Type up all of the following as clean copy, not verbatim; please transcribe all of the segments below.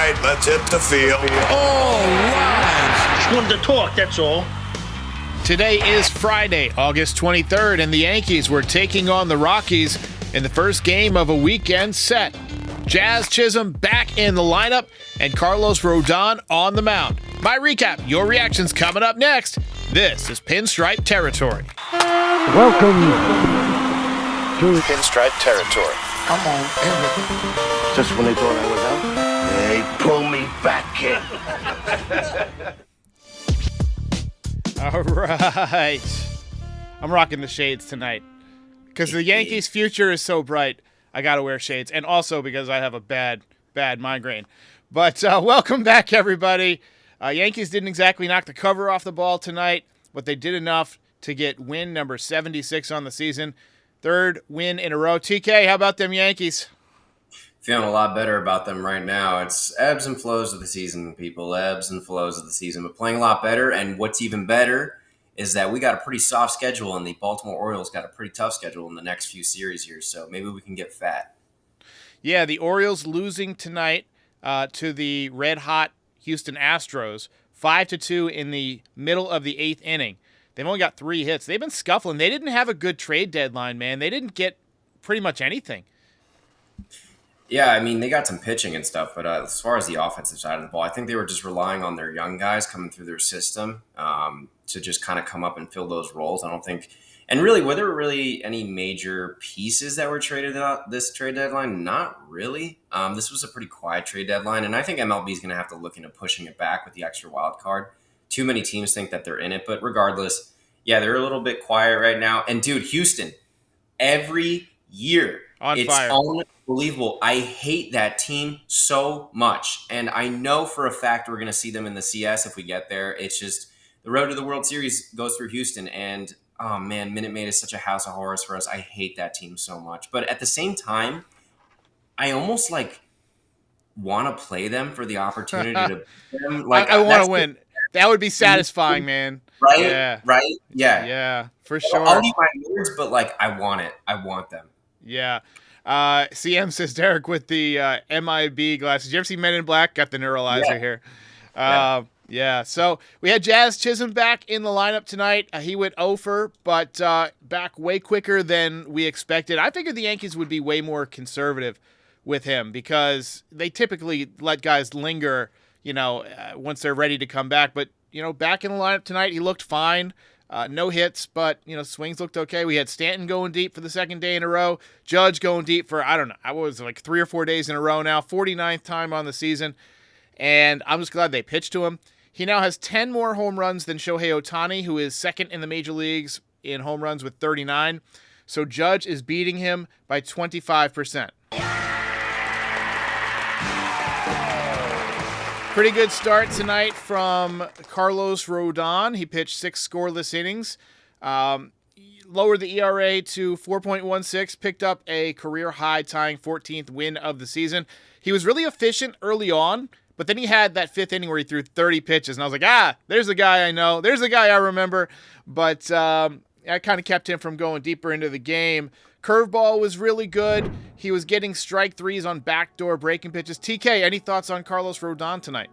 right, let's hit the field. All right. Just wanted to talk, that's all. Today is Friday, August 23rd, and the Yankees were taking on the Rockies in the first game of a weekend set. Jazz Chisholm back in the lineup, and Carlos Rodon on the mound. My recap, your reactions coming up next. This is Pinstripe Territory. Welcome to Pinstripe Territory. Come on, everything. Just when they thought I was out, Hey, pull me back, kid. All right. I'm rocking the shades tonight because the Yankees' future is so bright. I got to wear shades, and also because I have a bad migraine. But welcome back, everybody. Yankees didn't exactly knock the cover off the ball tonight, but they did enough to get win number 76 on the season. Third win in a row. TK, how about them Yankees? Feeling a lot better about them right now. It's ebbs and flows of the season, people. Ebbs and flows of the season, but playing a lot better. And what's even better is that we got a pretty soft schedule, and the Baltimore Orioles got a pretty tough schedule in the next few series here. So maybe we can get fat. Yeah, the Orioles losing tonight to the red-hot Houston Astros, 5-2 in the middle of the eighth inning. They've only got 3 hits. They've been scuffling. They didn't have a good trade deadline, man. They didn't get pretty much anything. Yeah, I mean, they got some pitching and stuff, but as far as the offensive side of the ball, I think they were just relying on their young guys coming through their system to just kind of come up and fill those roles. I don't think – and really, were there really any major pieces that were traded out this trade deadline? Not really. This was a pretty quiet trade deadline, and I think MLB is going to have to look into pushing it back with the extra wild card. Too many teams think that they're in it, but regardless, yeah, they're a little bit quiet right now. And, dude, Houston, every year – On it's fire. Unbelievable. I hate that team so much. And I know for a fact we're going to see them in the CS if we get there. It's just the road to the World Series goes through Houston. And, oh, man, Minute Maid is such a house of horrors for us. I hate that team so much. But at the same time, I almost, want to play them for the opportunity to beat them. I want to win. That would be satisfying, man. Right? Yeah. Right? Yeah. Yeah, for sure. I'll eat my words, but, I want it. I want them. Yeah. CM says, Derek with the MIB glasses. You ever see Men in Black? Got the neuralizer here. Yeah. So we had Jazz Chisholm back in the lineup tonight. He went 0 but back way quicker than we expected. I figured the Yankees would be way more conservative with him because they typically let guys linger, once they're ready to come back. But, back in the lineup tonight, he looked fine. No hits, but, swings looked okay. We had Stanton going deep for the second day in a row. Judge going deep for, 3 or 4 days in a row now. 49th time on the season. And I'm just glad they pitched to him. He now has 10 more home runs than Shohei Ohtani, who is second in the major leagues in home runs with 39. So Judge is beating him by 25%. Pretty good start tonight from Carlos Rodon. He pitched 6 scoreless innings, lowered the ERA to 4.16, picked up a career-high tying 14th win of the season. He was really efficient early on, but then he had that 5th inning where he threw 30 pitches, and I was like, there's the guy I know. There's the guy I remember. But I kind of kept him from going deeper into the game. Curveball was really good. He was getting strike threes on backdoor breaking pitches. TK, any thoughts on Carlos Rodon tonight?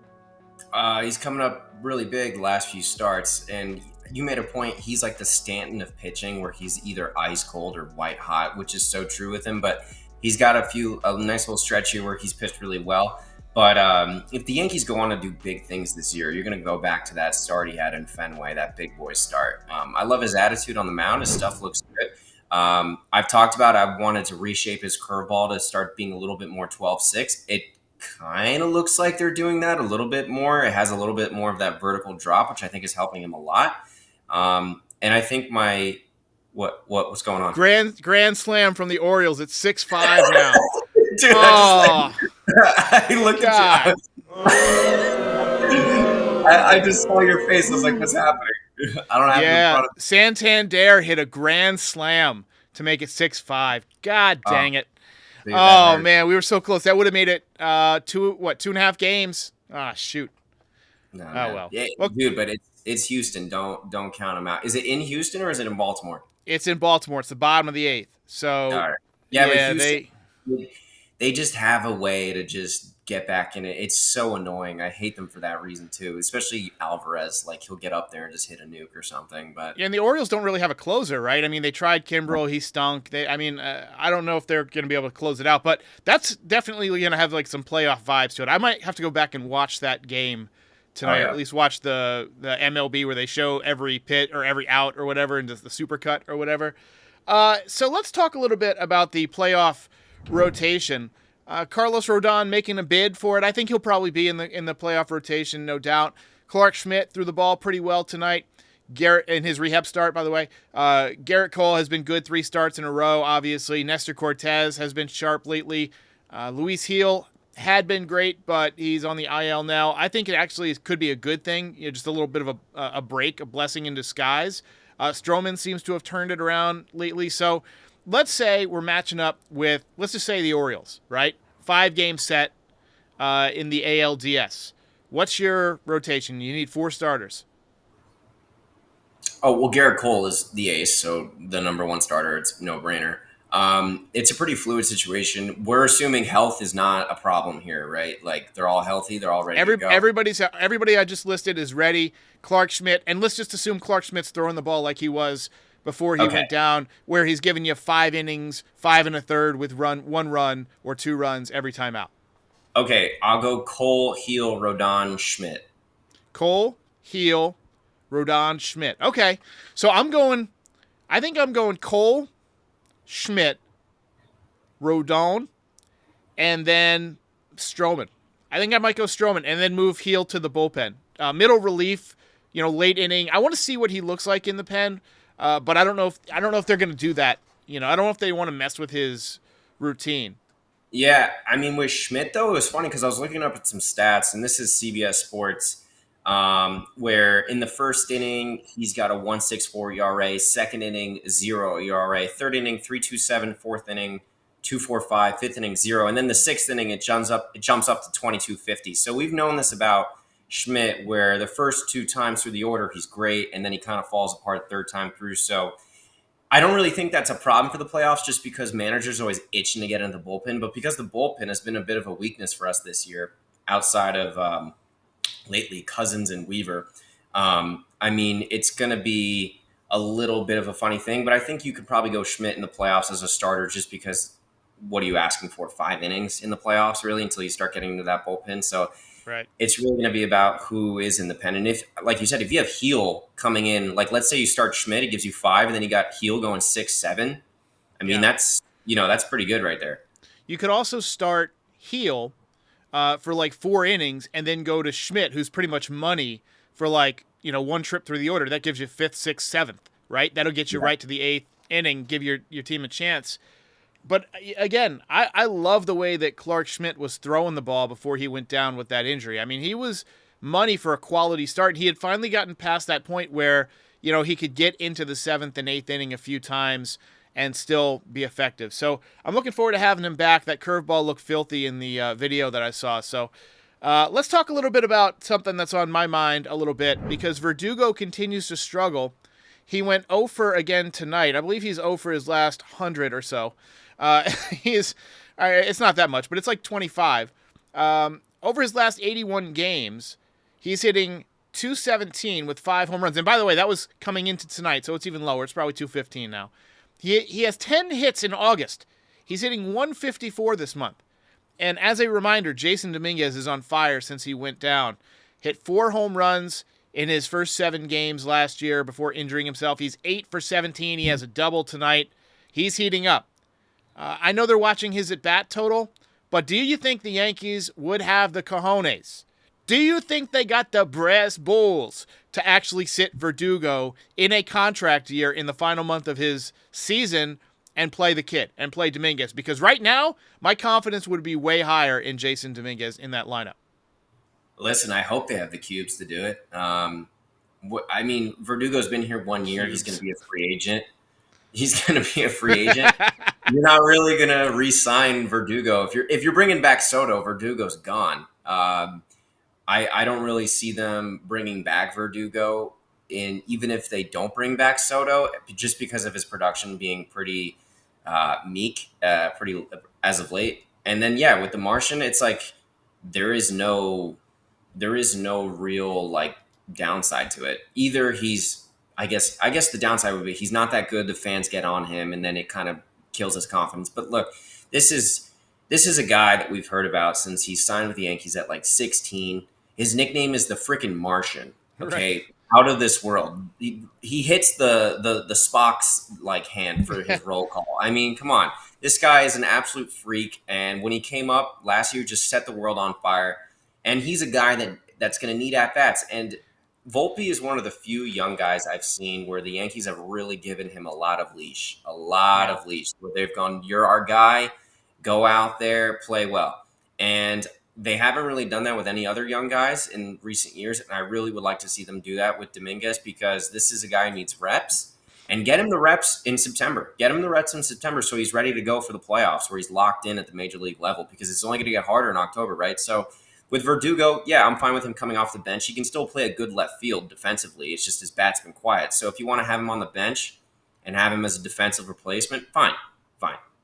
He's coming up really big the last few starts, and you made a point. He's like the Stanton of pitching, where he's either ice cold or white hot, which is so true with him. But he's got a nice little stretch here where he's pitched really well. But if the Yankees go on to do big things this year, you're going to go back to that start he had in Fenway, that big boy start. I love his attitude on the mound. His stuff looks good. I've talked about I wanted to reshape his curveball to start being a little bit more 12-6. It kind of looks like they're doing that a little bit more. It has a little bit more of that vertical drop, which I think is helping him a lot. And I think what's going on? Grand slam from the Orioles at 6-5 now. Dude, I looked at you. I just saw your face. I was like, what's happening? I don't have it in front of me. Santander hit a grand slam to make it 6-5. God dang it. Dude, man, we were so close. That would have made it 2.5 games. Shoot. No, well. Yeah, dude, but it's Houston. Don't count them out. Is it in Houston or is it in Baltimore? It's in Baltimore. It's the bottom of the 8th. So all right. But Houston, they just have a way to just get back in it. It's so annoying. I hate them for that reason too, especially Alvarez. Like he'll get up there and just hit a nuke or something. But Yeah, and the Orioles don't really have a closer, right? I mean, they tried Kimbrel, he stunk. I don't know if they're going to be able to close it out, but that's definitely going to have like some playoff vibes to it. I might have to go back and watch that game tonight, or at least watch the MLB where they show every pit or every out or whatever, and just the supercut or whatever. So let's talk a little bit about the playoff rotation. Carlos Rodon making a bid for it. I think he'll probably be in the playoff rotation, no doubt. Clark Schmidt threw the ball pretty well tonight. Garrett in his rehab start, by the way. Garrett Cole has been good 3 starts in a row, obviously. Nestor Cortez has been sharp lately. Luis Heel had been great, but he's on the IL now. I think it actually could be a good thing, just a little bit of a break, a blessing in disguise. Stroman seems to have turned it around lately. So let's say we're matching up with, let's just say the Orioles, right? 5-game set in the ALDS. What's your rotation? You need 4 starters. Oh, well, Garrett Cole is the ace, so the number 1 starter. It's no brainer. It's a pretty fluid situation. We're assuming health is not a problem here, right? Like they're all healthy, they're all ready to go. Everybody I just listed is ready. Clark Schmidt, and let's just assume Clark Schmidt's throwing the ball like he was before he went down, where he's giving you 5 innings, 5 1/3 with 1 run or 2 runs every time out. Okay, I'll go Cole, Heel, Rodon, Schmidt. Cole, Heel, Rodon, Schmidt. Okay, so I think I'm going Cole, Schmidt, Rodon, and then Stroman. I think I might go Stroman and then move Heel to the bullpen. Middle relief, late inning. I want to see what he looks like in the pen, but I don't know if they're going to do that. I don't know if they want to mess with his routine. Yeah, I mean with Schmidt though, it was funny because I was looking up at some stats, and this is CBS Sports. Where in the first inning, he's got a 1.64 ERA, second inning, 0 ERA, third inning, 3.27, fourth inning, 2.45, fifth inning, 0. And then the 6th inning, it jumps up to 22.50. So we've known this about Schmidt, where the first 2 times through the order, he's great. And then he kind of falls apart third time through. So I don't really think that's a problem for the playoffs, just because managers are always itching to get into the bullpen. But because the bullpen has been a bit of a weakness for us this year, outside of, lately Cousins and Weaver. I mean, it's going to be a little bit of a funny thing, but I think you could probably go Schmidt in the playoffs as a starter, just because what are you asking for? 5 innings in the playoffs, really, until you start getting into that bullpen. So right. It's really going to be about who is in the pen. And if, like you said, if you have Heel coming in, like let's say you start Schmidt, it gives you 5, and then you got Heel going 6, 7. I mean, that's pretty good right there. You could also start Heel for like 4 innings, and then go to Schmidt, who's pretty much money for 1 trip through the order. That gives you 5th, 6th, 7th, right? That'll get you right to the 8th inning, give your team a chance. But again, I love the way that Clark Schmidt was throwing the ball before he went down with that injury. I mean, he was money for a quality start. He had finally gotten past that point where, he could get into the 7th and 8th inning a few times and still be effective. So I'm looking forward to having him back. That curveball looked filthy in the video that I saw. So let's talk a little bit about something that's on my mind a little bit, because Verdugo continues to struggle. He went 0 for again tonight. I believe he's 0 for his last 100 or so. It's not that much, but it's like 25. Over his last 81 games, he's hitting 217 with 5 home runs. And by the way, that was coming into tonight, so it's even lower. It's probably 215 now. He has 10 hits in August. He's hitting 154 this month. And as a reminder, Jason Dominguez is on fire since he went down. Hit 4 home runs in his first 7 games last year before injuring himself. He's 8 for 17. He has a double tonight. He's heating up. I know they're watching his at-bat total, but do you think the Yankees would have the cojones? Do you think they got the brass balls to actually sit Verdugo in a contract year in the final month of his season and play the kid and play Dominguez? Because right now, my confidence would be way higher in Jason Dominguez in that lineup. Listen, I hope they have the cubes to do it. I mean, Verdugo's been here 1 year. He's going to be a free agent. You're not really going to re-sign Verdugo. If you're bringing back Soto, Verdugo's gone. I don't really see them bringing back Verdugo, even if they don't bring back Soto, just because of his production being pretty meek, pretty as of late. And then, with the Martian, it's like there is no real like downside to it. Either he's, I guess the downside would be he's not that good. The fans get on him, and then it kind of kills his confidence. But look, this is a guy that we've heard about since he signed with the Yankees at like 16. His nickname is the freaking Martian. Okay, right. Out of this world. He hits the Spock's like hand for his roll call. I mean, come on, this guy is an absolute freak. And when he came up last year, just set the world on fire. And he's a guy that's going to need at bats. And Volpe is one of the few young guys I've seen where the Yankees have really given him a lot of leash, where they've gone, you're our guy, go out there, play well. And they haven't really done that with any other young guys in recent years. And I really would like to see them do that with Dominguez, because this is a guy who needs reps. And get him the reps in September. So he's ready to go for the playoffs where he's locked in at the major league level, because it's only going to get harder in October, right? So with Verdugo, yeah, I'm fine with him coming off the bench. He can still play a good left field defensively. It's just his bat's been quiet. So if you want to have him on the bench and have him as a defensive replacement, fine.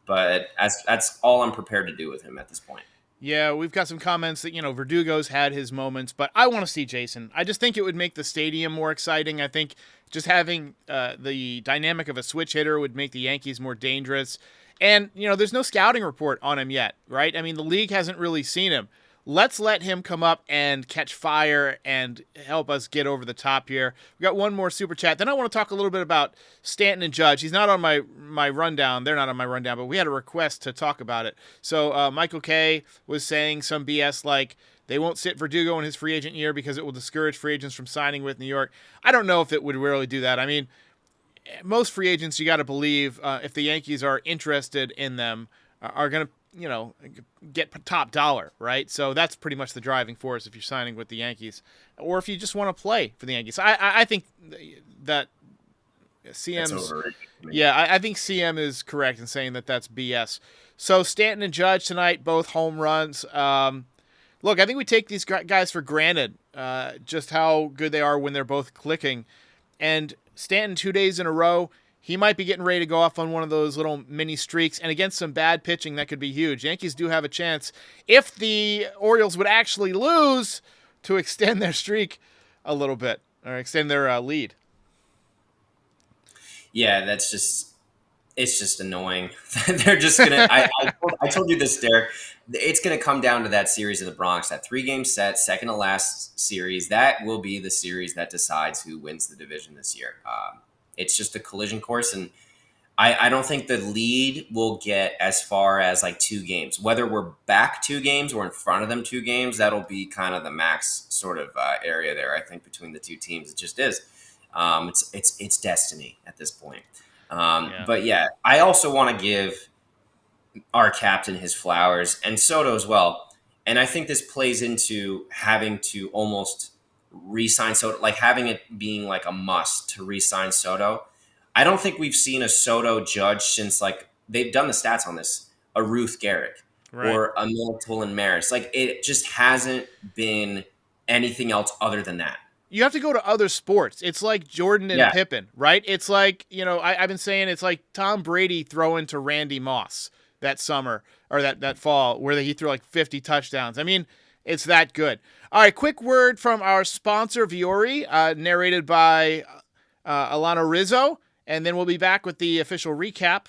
But that's all I'm prepared to do with him at this point. Yeah, we've got some comments that, Verdugo's had his moments, but I want to see Jason. I just think it would make the stadium more exciting. I think just having the dynamic of a switch hitter would make the Yankees more dangerous. And, there's no scouting report on him yet, right? I mean, the league hasn't really seen him. Let's let him come up and catch fire and help us get over the top here. We got one more super chat. Then I want to talk a little bit about Stanton and Judge. He's not on my rundown. They're not on my rundown, but we had a request to talk about it. So Michael K was saying some BS like they won't sit Verdugo in his free agent year because it will discourage free agents from signing with New York. I don't know if it would really do that. I mean, most free agents, you got to believe, if the Yankees are interested in them, are going to get top dollar, right? So that's pretty much the driving force if you're signing with the Yankees, or if you just want to play for the Yankees. I think that CM's, I think CM is correct in saying that that's BS. So Stanton and Judge tonight, both home runs. Look, I think we take these guys for granted, just how good they are when they're both clicking. And Stanton 2 days in a row, he might be getting ready to go off on one of those little mini streaks, and against some bad pitching, that could be huge. Yankees do have a chance, if the Orioles would actually lose, to extend their streak a little bit, or extend their lead. Yeah, it's just annoying. They're just going to, I told you this, Derek, it's going to come down to that series in the Bronx, that 3-game set, second to last series. That will be the series that decides who wins the division this year. It's just a collision course, and I don't think the lead will get as far as like 2 games. Whether we're back 2 games or in front of them 2 games, that'll be kind of the max sort of area there, I think, between the two teams. It just is. It's destiny at this point. But yeah, I also want to give our captain his flowers, and Soto as well. And I think this plays into having to almost re-sign Soto, like having it being like a must to re-sign Soto. I don't think we've seen a Soto Judge since, like, they've done the stats on this, a Ruth Garrick, right, or a Milton Maris. Like, it just hasn't been anything else other than that. You have to go to other sports. It's like Jordan and Pippen, right? It's like, I've been saying it's like Tom Brady throwing to Randy Moss that summer, or that fall, where he threw like 50 touchdowns. I mean, it's that good. All right, quick word from our sponsor, Vuori, narrated by Alana Rizzo, and then we'll be back with the official recap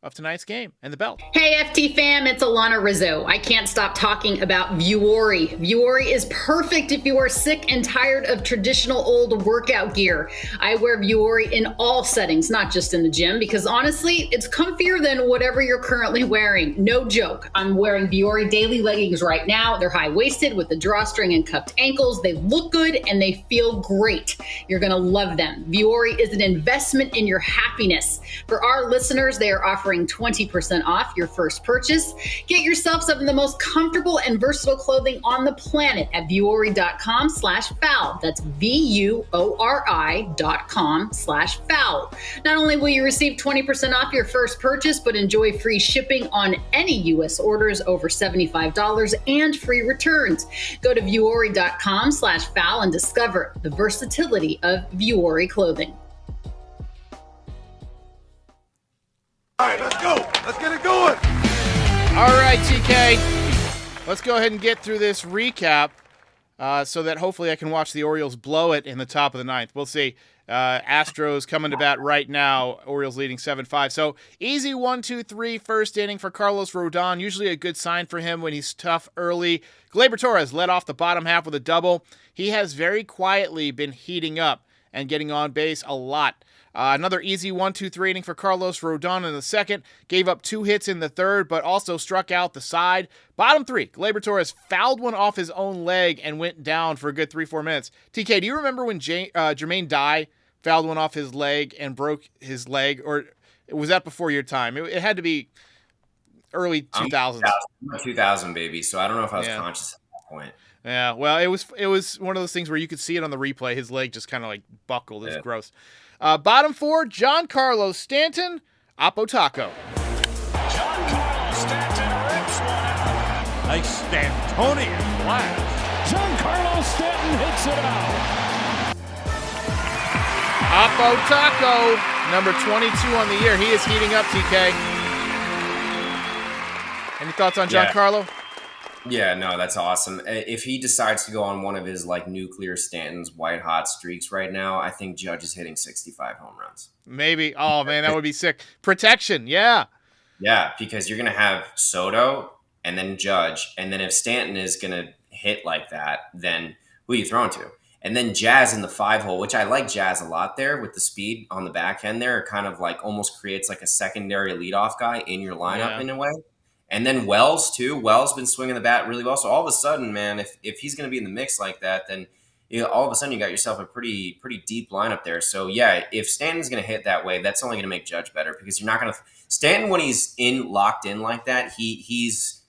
of tonight's game and the belt. Hey FT fam, it's Alana Rizzo. I can't stop talking about Vuori. Vuori is perfect if you are sick and tired of traditional old workout gear. I wear Vuori in all settings, not just in the gym, because honestly, it's comfier than whatever you're currently wearing. No joke. I'm wearing Vuori daily leggings right now. They're high-waisted with the drawstring and cupped ankles. They look good and they feel great. You're gonna love them. Vuori is an investment in your happiness. For our listeners, they are offering 20% off your first purchase. Get yourself some of the most comfortable and versatile clothing on the planet at vuori.com/foul. That's VUORI.com/foul. Not only will you receive 20% off your first purchase, but enjoy free shipping on any U.S. orders over $75 and free returns. Go to vuori.com/foul and discover the versatility of Vuori clothing. All right, let's go. Let's get it going. All right, TK. Let's go ahead and get through this recap so that hopefully I can watch the Orioles blow it in the top of the ninth. We'll see. Astros coming to bat right now. Orioles leading 7-5. So easy 1-2-3 first inning for Carlos Rodon. Usually a good sign for him when he's tough early. Gleyber Torres led off the bottom half with a double. He has very quietly been heating up and getting on base a lot. Another easy 1-2-3 inning for Carlos Rodon in the second. Gave up 2 hits in the third, but also struck out the side. Bottom 3, Gleyber Torres fouled one off his own leg and went down for a good 3-4 minutes. TK, do you remember when Jermaine Dye fouled one off his leg and broke his leg? Or was that before your time? It had to be early 2000s. 2000, baby. So I don't know if I was conscious at that point. Yeah, well, it was one of those things where you could see it on the replay. His leg just kind of like buckled. It's gross. Bottom 4, Giancarlo Stanton, Apotaco. Giancarlo Stanton rips one out. A Stantonian blast. Giancarlo Stanton hits it out. Apotaco, number 22 on the year. He is heating up, TK. Any thoughts on Giancarlo? Yeah, no, that's awesome. If he decides to go on one of his like nuclear Stanton's white hot streaks right now, I think Judge is hitting 65 home runs. Maybe. Oh man, that would be sick. Protection, yeah. Yeah, because you're gonna have Soto and then Judge, and then if Stanton is gonna hit like that, then who are you throwing to? And then Jazz in the 5 hole, which I like Jazz a lot there with the speed on the back end there. It kind of like almost creates like a secondary leadoff guy in your lineup in a way. And then Wells, too. Wells been swinging the bat really well. So all of a sudden, man, if he's going to be in the mix like that, then all of a sudden you got yourself a pretty deep lineup there. So, yeah, if Stanton's going to hit that way, that's only going to make Judge better because you're not going to – Stanton, when he's locked in like that, he's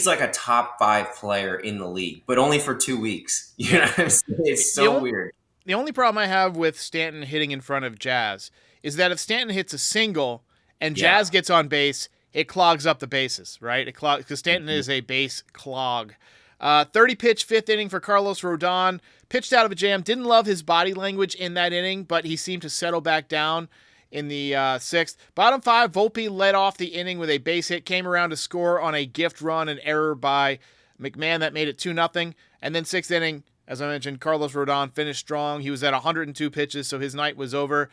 like a top 5 player in the league, but only for 2 weeks. You know what I'm saying? It's so weird. The only problem I have with Stanton hitting in front of Jazz is that if Stanton hits a single and Jazz gets on base – it clogs up the bases, right? It clogs because Stanton is a base clog. 30-pitch 5th inning for Carlos Rodon. Pitched out of a jam. Didn't love his body language in that inning, but he seemed to settle back down in the 6th. Bottom 5, Volpe led off the inning with a base hit. Came around to score on a gift run, an error by McMahon that made it 2-0. And then 6th inning, as I mentioned, Carlos Rodon finished strong. He was at 102 pitches, so his night was over.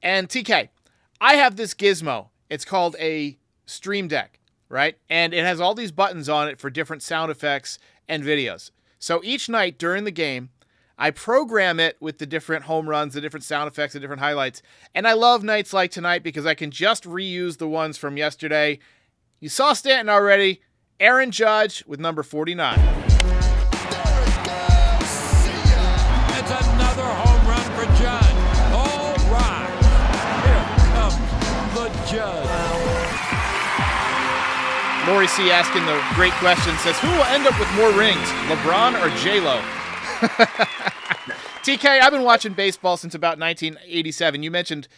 And TK, I have this gizmo. It's called a Stream Deck, right? And it has all these buttons on it for different sound effects and videos. So each night during the game, I program it with the different home runs, the different sound effects, the different highlights. And I love nights like tonight because I can just reuse the ones from yesterday. You saw Stanton already. Aaron Judge with number 49. It's another home run for Judge. All right. Here comes the Judge. Lori C. asking the great question, says, who will end up with more rings, LeBron or J-Lo? TK, I've been watching baseball since about 1987. You mentioned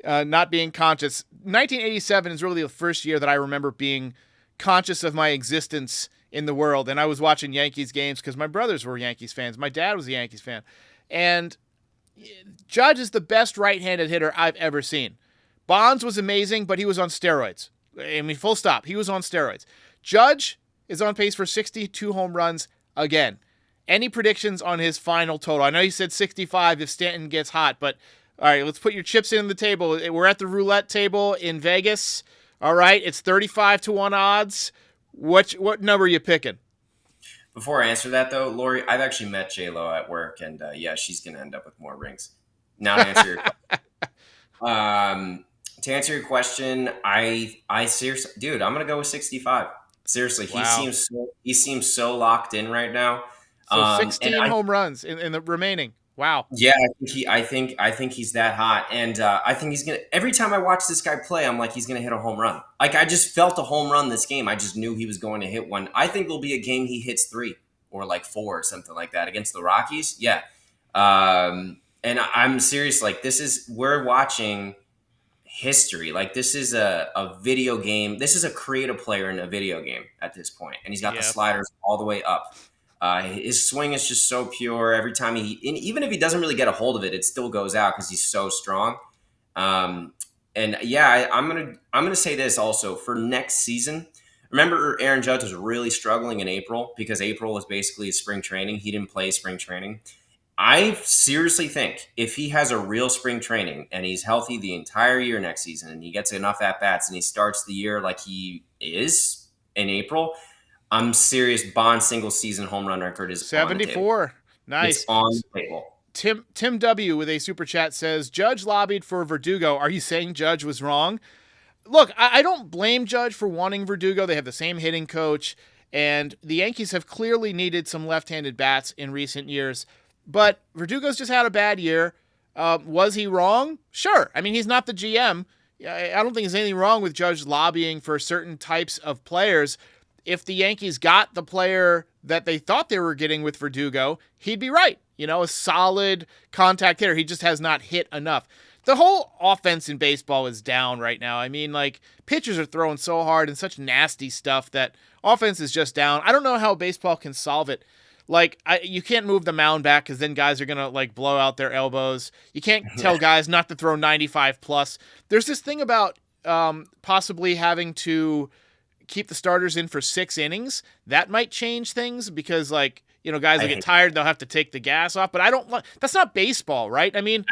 not being conscious. 1987 is really the first year that I remember being conscious of my existence in the world. And I was watching Yankees games because my brothers were Yankees fans. My dad was a Yankees fan. And Judge is the best right-handed hitter I've ever seen. Bonds was amazing, but he was on steroids. I mean, full stop. He was on steroids. Judge is on pace for 62 home runs again. Any predictions on his final total? I know you said 65 if Stanton gets hot, but all right, let's put your chips in the table. We're at the roulette table in Vegas. All right, it's 35-1 odds. What number are you picking? Before I answer that, though, Lori, I've actually met J-Lo at work, and she's going to end up with more rings. Now to answer your question. To answer your question, I seriously, dude, I'm gonna go with 65. Seriously, wow. he seems so locked in right now. So 16 home runs in the remaining. Wow. Yeah, I think he's that hot, and I think he's gonna. Every time I watch this guy play, I'm like, he's gonna hit a home run. Like I just felt a home run this game. I just knew he was going to hit one. I think there'll be a game he hits 3 or like 4 or something like that against the Rockies. Yeah, and I'm serious. Like we're watching history. Like this is a video game. This is a creative player in a video game at this point, and he's got the sliders all the way up. His swing is just so pure. Every time even if he doesn't really get a hold of it, it still goes out because he's so strong. And yeah, I'm gonna say this also for next season. remember Aaron Judge was really struggling in April because April was basically spring training. He didn't play spring training. I seriously think if he has a real spring training and he's healthy the entire year next season and he gets enough at-bats and he starts the year like he is in April, I'm serious. Bond's single-season home run record is 74. Nice. It's on the table. Tim W. with a super chat says, Judge lobbied for Verdugo. Are you saying Judge was wrong? Look, I don't blame Judge for wanting Verdugo. They have the same hitting coach, and the Yankees have clearly needed some left-handed bats in recent years. But Verdugo's just had a bad year. Was he wrong? Sure. I mean, he's not the GM. I don't think there's anything wrong with Judge lobbying for certain types of players. If the Yankees got the player that they thought they were getting with Verdugo, he'd be right. A solid contact hitter. He just has not hit enough. The whole offense in baseball is down right now. I mean, pitchers are throwing so hard and such nasty stuff that offense is just down. I don't know how baseball can solve it. You can't move the mound back because then guys are going to, blow out their elbows. You can't tell guys not to throw 95 plus. There's this thing about possibly having to keep the starters in for 6 innings. That might change things because, guys will get tired. They'll have to take the gas off. But I don't that's not baseball, right? I mean,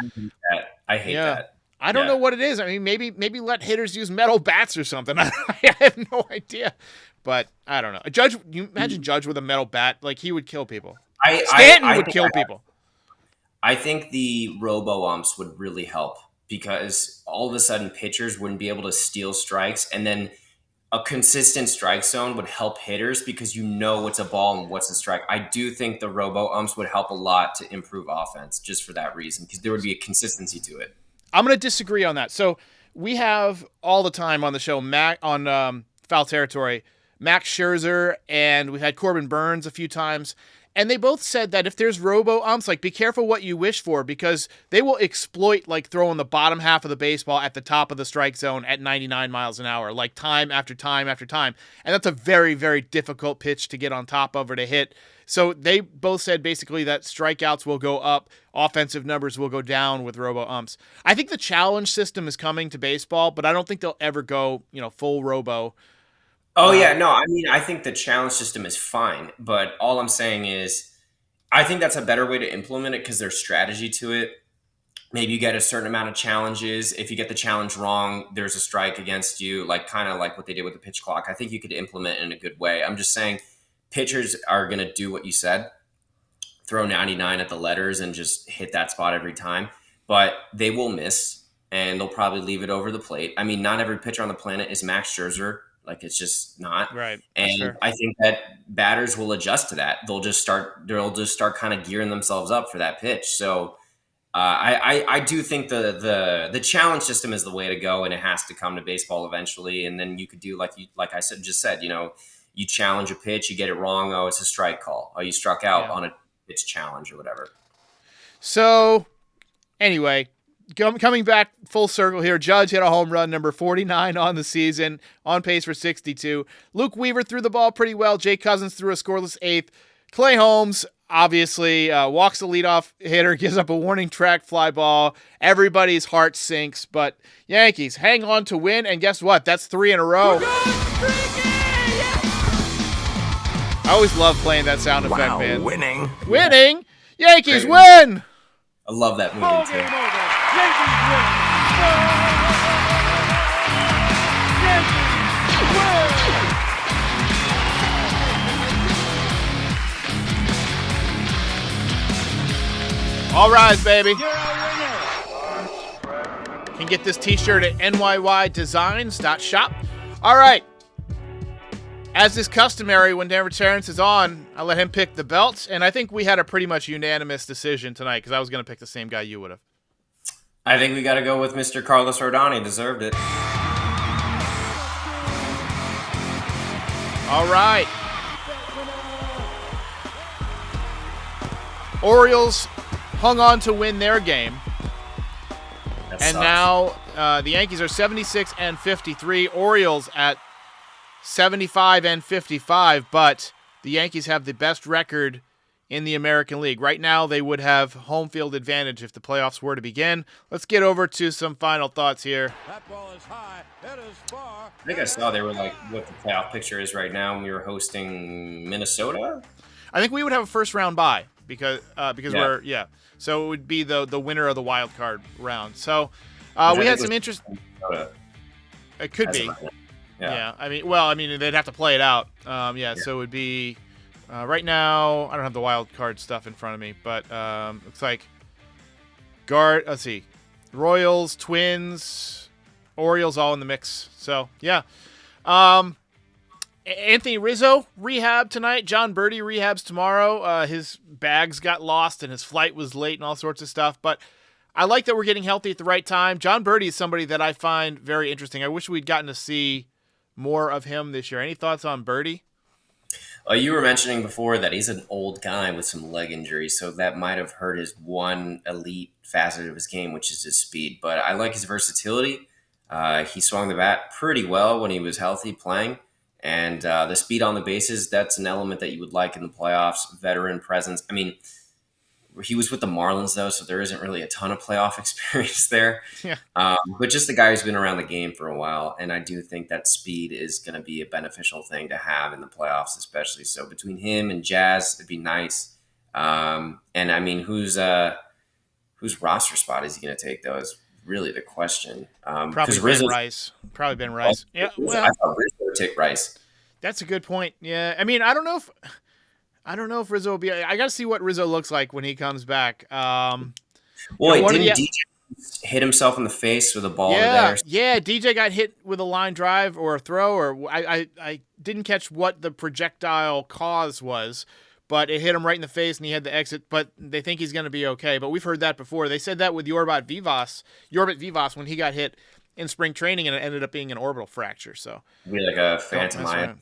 I hate that. I don't know what it is. I mean, maybe let hitters use metal bats or something. I have no idea. But I don't know. Judge, you imagine Judge with a metal bat? He would kill people. Stanton would kill people. I think the robo-umps would really help because all of a sudden pitchers wouldn't be able to steal strikes, and then a consistent strike zone would help hitters because what's a ball and what's a strike. I do think the robo-umps would help a lot to improve offense just for that reason because there would be a consistency to it. I'm going to disagree on that. So we have all the time on the show, on Foul Territory, Max Scherzer, and we've had Corbin Burns a few times, and they both said that if there's robo-umps, be careful what you wish for because they will exploit, throwing the bottom half of the baseball at the top of the strike zone at 99 miles an hour, time after time after time, and that's a very, very difficult pitch to get on top of or to hit. So they both said basically that strikeouts will go up, offensive numbers will go down with robo-umps. I think the challenge system is coming to baseball, but I don't think they'll ever go, full robo. Oh, yeah. No, I mean, I think the challenge system is fine. But all I'm saying is I think that's a better way to implement it because there's strategy to it. Maybe you get a certain amount of challenges. If you get the challenge wrong, there's a strike against you, kind of like what they did with the pitch clock. I think you could implement it in a good way. I'm just saying pitchers are going to do what you said, throw 99 at the letters and just hit that spot every time. But they will miss, and they'll probably leave it over the plate. I mean, not every pitcher on the planet is Max Scherzer. It's just not. Right. And sure. I think that batters will adjust to that. They'll just start kind of gearing themselves up for that pitch. So I do think the challenge system is the way to go, and it has to come to baseball eventually. And then you could do like I just said, you challenge a pitch, you get it wrong. Oh, it's a strike call. Oh, you struck out on a pitch challenge or whatever. So anyway, coming back full circle here, Judge hit a home run, number 49 on the season, on pace for 62. Luke Weaver threw the ball pretty well. Jake Cousins threw a scoreless 8th. Clay Holmes obviously walks the leadoff hitter, gives up a warning track fly ball. Everybody's heart sinks, but Yankees hang on to win, and guess what? That's 3 in a row. I always love playing that sound effect, man. Winning. Yankees win! I love that movie too. All rise, baby. Can get this t-shirt at NYYDesigns.shop. All right. As is customary when Denver Terrence is on, I let him pick the belts, and I think we had a pretty much unanimous decision tonight because I was going to pick the same guy you would have. I think we got to go with Mr. Carlos Rodon. He deserved it. All right. Orioles hung on to win their game. That and sucks. Now the Yankees are 76-53. Orioles at 75-55, but the Yankees have the best record in the American League. Right now, they would have home field advantage if the playoffs were to begin. Let's get over to some final thoughts here. That ball is high. It is far. I think I saw they were like what the playoff picture is right now. We were hosting Minnesota. I think we would have a first round bye because So it would be the winner of the wild card round. So we had some interest. It could be. Yeah. I mean, they'd have to play it out. So it would be right now. I don't have the wild card stuff in front of me, but looks like let's see, Royals, Twins, Orioles, all in the mix. So yeah. Anthony Rizzo rehab tonight. John Birdie rehabs tomorrow. His bags got lost and his flight was late and all sorts of stuff. But I like that we're getting healthy at the right time. John Birdie is somebody that I find very interesting. I wish we'd gotten to see more of him this year. Any thoughts on Birdie? You were mentioning before that he's an old guy with some leg injuries, so that might have hurt his one elite facet of his game, which is his speed. But I like his versatility. He swung the bat pretty well when he was healthy playing. And the speed on the bases, that's an element that you would like in the playoffs. Veteran presence. I mean, he was with the Marlins, though, so there isn't really a ton of playoff experience there. Yeah. But just the guy who's been around the game for a while. And I do think that speed is going to be a beneficial thing to have in the playoffs, especially. So between him and Jazz, it'd be nice. And, I mean, whose roster spot is he going to take, though, is really the question. Probably Ben Rice. Yeah, well, I thought Rizzo would take Rice. That's a good point. Yeah, I mean, I don't know if Rizzo will be. I got to see what Rizzo looks like when he comes back. Didn't DJ hit himself in the face with a ball? Yeah. DJ got hit with a line drive or a throw, or I didn't catch what the projectile cause was. But it hit him right in the face, and he had to exit. But they think he's going to be okay. But we've heard that before. They said that with Yorbit Vivas when he got hit in spring training, and it ended up being an orbital fracture. So it'd be like a phantom eye.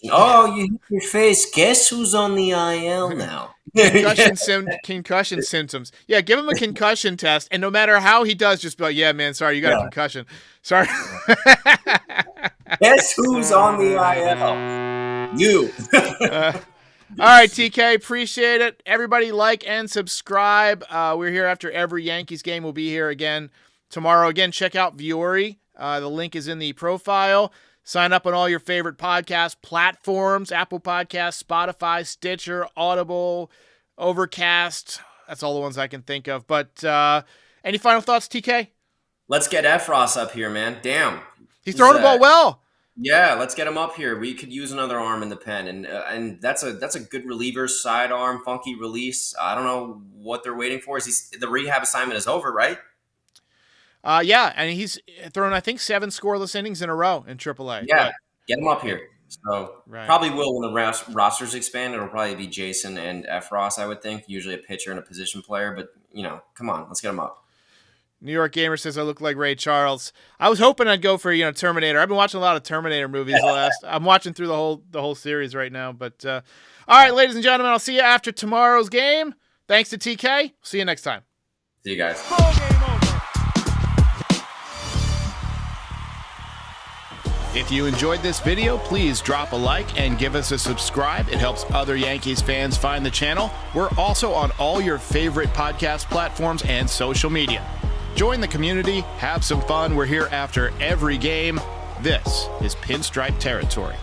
Oh, you hit your face. Guess who's on the IL now? Concussion symptoms. Yeah, give him a concussion test, and no matter how he does, just be like, "Yeah, man, sorry, you got a concussion. Sorry." Guess who's on the IL? You. All right, TK, appreciate it. Everybody like and subscribe. We're here after every Yankees game. We'll be here again tomorrow. Again, check out Vuori. The link is in the profile. Sign up on all your favorite podcast platforms, Apple Podcasts, Spotify, Stitcher, Audible, Overcast. That's all the ones I can think of. But any final thoughts, TK? Let's get Efros up here, man. Damn. He's throwing the ball well. Yeah, let's get him up here. We could use another arm in the pen, and that's a good reliever, sidearm, funky release. I don't know what they're waiting for. The rehab assignment is over, right? Yeah, and he's thrown, I think, 7 scoreless innings in a row in AAA. Yeah, get him up here. So probably will when the rosters expand. It'll probably be Jason and Efros, I would think. Usually a pitcher and a position player, but come on, let's get him up. New York Gamer says I look like Ray Charles. I was hoping I'd go for Terminator. I've been watching a lot of Terminator movies I'm watching through the whole series right now. But all right, ladies and gentlemen, I'll see you after tomorrow's game. Thanks to TK. See you next time. See you guys. Ball game over. If you enjoyed this video, please drop a like and give us a subscribe. It helps other Yankees fans find the channel. We're also on all your favorite podcast platforms and social media. Join the community, have some fun. We're here after every game. This is Pinstripe Territory.